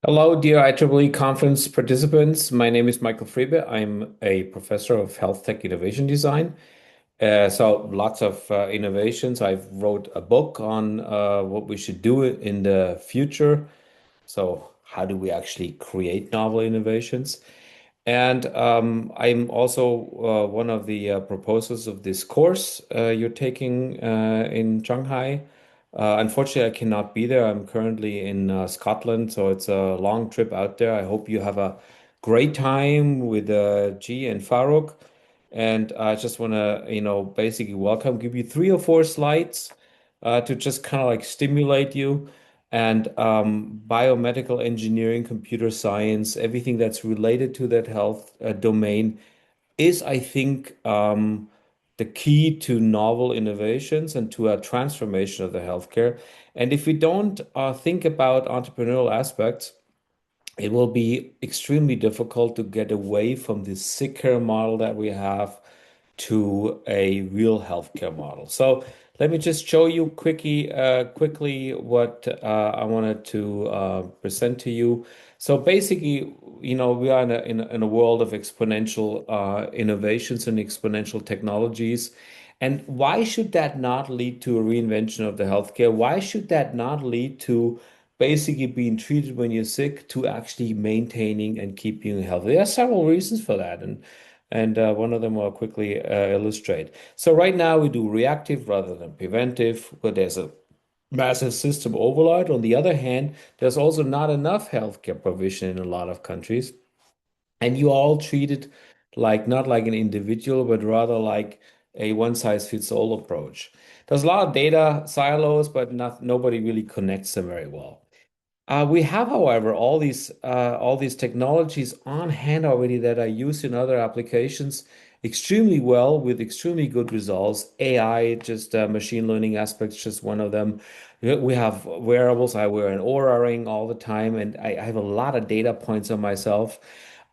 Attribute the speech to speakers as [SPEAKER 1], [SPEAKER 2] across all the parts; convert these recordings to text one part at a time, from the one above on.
[SPEAKER 1] Hello, dear IEEE conference participants. My name is Michael Friebe. I'm a professor of health tech innovation design. So lots of innovations. I've wrote a book on what we should do in the future. So how do we actually create novel innovations? And I'm also one of the proposers of this course you're taking in Shanghai. Unfortunately, I cannot be there. I'm currently in Scotland, so it's a long trip out there. I hope you have a great time with G and Farouk. And I just want to, basically welcome, give you three or four slides to just kind of like stimulate you and biomedical engineering, computer science, everything that's related to that health domain is, I think, the key to novel innovations and to a transformation of the healthcare. And if we don't think about entrepreneurial aspects, it will be extremely difficult to get away from the sick care model that we have to a real healthcare model. So let me just show you quickly what I wanted to present to you. So basically, we are in a world of exponential innovations and exponential technologies. And why should that not lead to a reinvention of the healthcare? Why should that not lead to basically being treated when you're sick to actually maintaining and keeping you healthy? There are several reasons for that, and one of them I'll quickly illustrate. So right now we do reactive rather than preventive, but there's a massive system overload. On the other hand, there's also not enough healthcare provision in a lot of countries, and you all treat it like not like an individual, but rather like a one size fits all approach. There's a lot of data silos, but nobody really connects them very well. We have, however, all these technologies on hand already that are used in other applications extremely well with extremely good results. AI, just machine learning aspects, just one of them. We have wearables. I wear an Oura ring all the time, and I have a lot of data points on myself.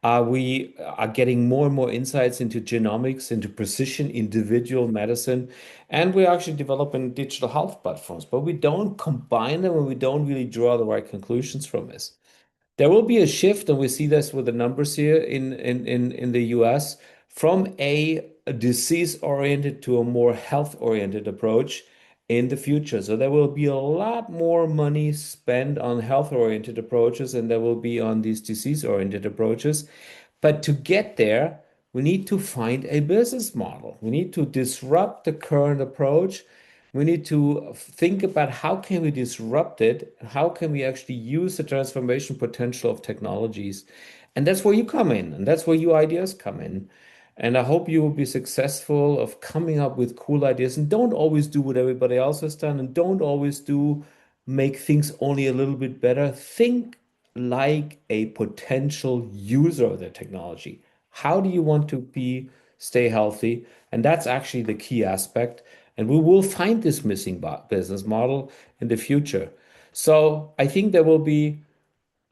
[SPEAKER 1] We are getting more and more insights into genomics, into precision, individual medicine, and we're actually developing digital health platforms, but we don't combine them and we don't really draw the right conclusions from this. There will be a shift, and we see this with the numbers here in the US, from a disease-oriented to a more health-oriented approach in the future. So there will be a lot more money spent on health-oriented approaches and there will be on these disease-oriented approaches. But to get there, we need to find a business model. We need to disrupt the current approach. We need to think about how can we disrupt it, how can we actually use the transformation potential of technologies. And that's where you come in, and that's where your ideas come in. And I hope you will be successful of coming up with cool ideas and don't always do what everybody else has done and don't always do make things only a little bit better. Think like a potential user of the technology. How do you want to stay healthy? And that's actually the key aspect. And we will find this missing business model in the future. So I think there will be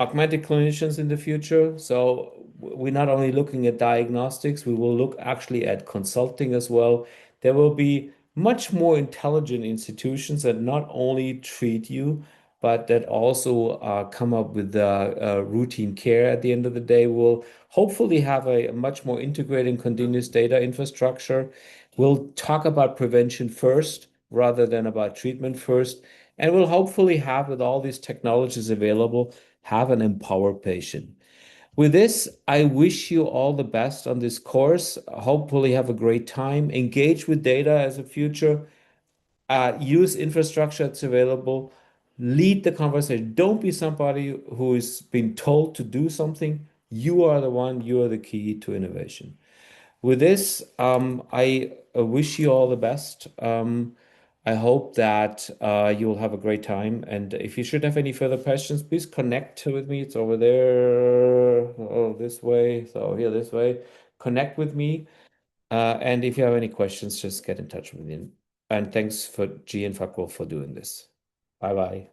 [SPEAKER 1] augmented clinicians in the future. So we're not only looking at diagnostics, we will look actually at consulting as well. There will be much more intelligent institutions that not only treat you, but that also come up with routine care at the end of the day. We'll hopefully have a much more integrated and continuous data infrastructure. We'll talk about prevention first rather than about treatment first. And we'll hopefully have, with all these technologies available, have an empowered patient. With this, I wish you all the best on this course. Hopefully, have a great time. Engage with data as a future. Use infrastructure that's available. Lead the conversation. Don't be somebody who is being told to do something. You are the one, you are the key to innovation. With this, I wish you all the best. I hope that you'll have a great time. And if you should have any further questions, please connect with me. It's over there. Oh, this way. So here, this way. Connect with me. And if you have any questions, just get in touch with me. And thanks for G and Fakul for doing this. Bye bye.